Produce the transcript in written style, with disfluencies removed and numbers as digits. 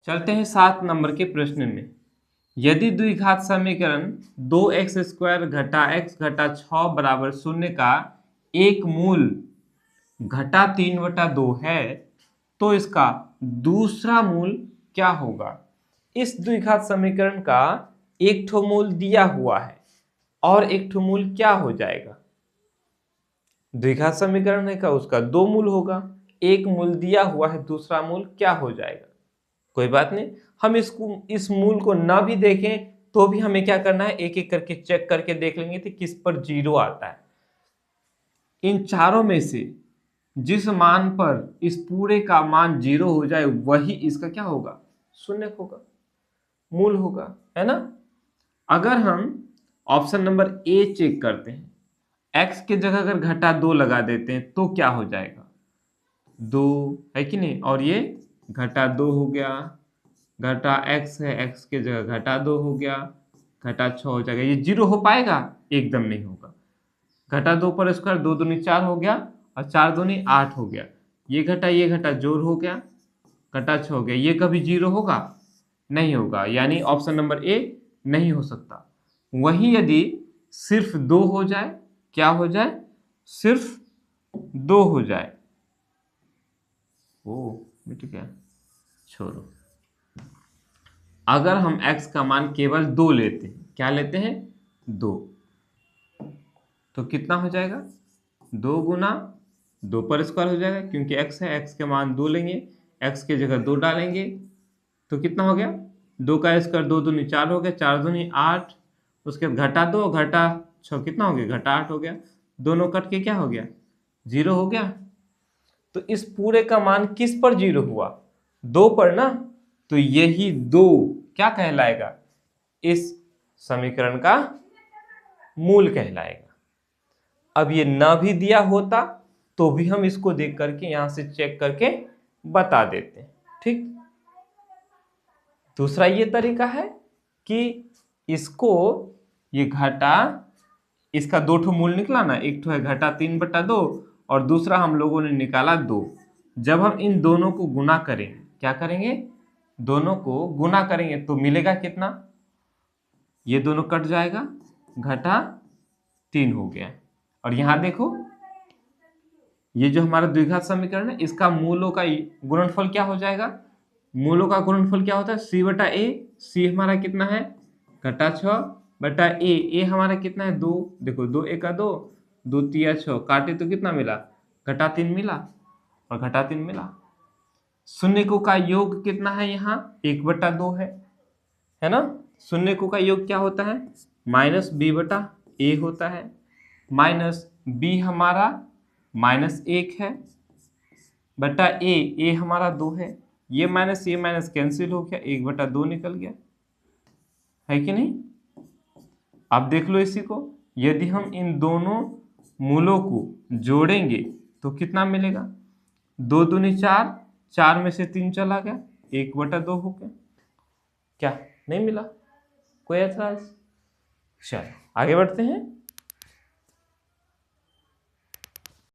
चलते हैं 7 नंबर के प्रश्न में। यदि द्विघात समीकरण 2x² घटा x घटा 6 बराबर 0 का एक मूल घटा 3/2 है तो इसका दूसरा मूल क्या होगा। इस द्विघात समीकरण का एक ठो मूल दिया हुआ है और एक ठो मूल क्या हो जाएगा। द्विघात समीकरण है का उसका दो मूल होगा, एक मूल दिया हुआ है, दूसरा मूल क्या हो जाएगा। कोई बात नहीं, हम इस मूल को ना भी देखें तो भी हमें क्या करना है, एक एक करके चेक करके देख लेंगे कि किस पर 0 आता है। इन चारों में से जिस मान पर इस पूरे का मान 0 हो जाए वही इसका क्या होगा, शून्य होगा, मूल होगा, है ना। अगर हम ऑप्शन नंबर ए चेक करते हैं, x के जगह अगर घटा 2 लगा देते हैं तो क्या हो जाएगा, 2 है कि नहीं, और ये घटा 2 हो गया, घटा x है, x के जगह घटा 2 हो गया, घटा 6 हो जाएगा। ये 0 हो पाएगा, एकदम नहीं होगा। घटा 2 पर स्क्वायर 2 दूनी 4 हो गया और 4 दूनी 8 हो गया। ये घटा जोड़ हो गया, घटा 6 हो गया। ये कभी 0 होगा, नहीं होगा, यानी ऑप्शन नंबर ए नहीं हो सकता। वहीं यदि सिर्फ 2 हो जाए, क्या हो जाए, सिर्फ 2 हो जाए, ओ बेटे क्या, छोड़ो। अगर हम x का मान केवल 2 लेते हैं, क्या लेते हैं, 2, तो कितना हो जाएगा, 2 गुना 2 पर स्क्वायर हो जाएगा, क्योंकि x है, x के मान 2 लेंगे, x के जगह 2 डालेंगे तो कितना हो गया, 2 का स्क्वायर 2 दूनी 4 हो गया, 4 दूनी 8, उसके बाद घटा 2 घटा 6 कितना हो गया, घटा 8 हो गया। दोनों कट के क्या हो गया, 0 हो गया। तो इस पूरे का मान किस पर 0 हुआ, 2 पर ना, तो यही 2 क्या कहलाएगा, इस समीकरण का मूल कहलाएगा। अब ये ना भी दिया होता तो भी हम इसको देख करके यहां से चेक करके बता देते हैं, ठीक। दूसरा ये तरीका है कि इसको ये घटा, इसका 2 ठो मूल निकला ना, एक ठो है घटा 3/2 और दूसरा हम लोगों ने निकाला 2। जब हम इन दोनों को गुना करेंगे, क्या करेंगे, दोनों को गुना करेंगे तो मिलेगा कितना, ये दोनों कट जाएगा, घटा 3 हो गया। और यहां देखो, ये जो हमारा द्विघात समीकरण है इसका मूलों का गुणनफल क्या हो जाएगा, मूलों का गुणनफल क्या होता है, c/a। c हमारा कितना है, घटा 6/a। a हमारा कितना है, 2। देखो 2 × 2, 2 × 3 = 6, काटे तो कितना मिला, घटा 3 मिला और घटा 3 मिला। शून्यकों का योग कितना है, यहाँ 1/2 है ना। शून्यकों का योग क्या होता है, -b/a होता है। माइनस b हमारा -1 है बटा a हमारा 2 है। ये माइनस कैंसिल हो गया, 1/2 निकल गया, है कि नहीं। अब देख लो इसी को, यदि हम इन दोनों मूलों को जोड़ेंगे तो कितना मिलेगा, 2 दूनी 4, 4 में से 3 चला गया, 1/2 हो गया। क्या नहीं मिला, कोई ऐतराज। चलो आगे बढ़ते हैं।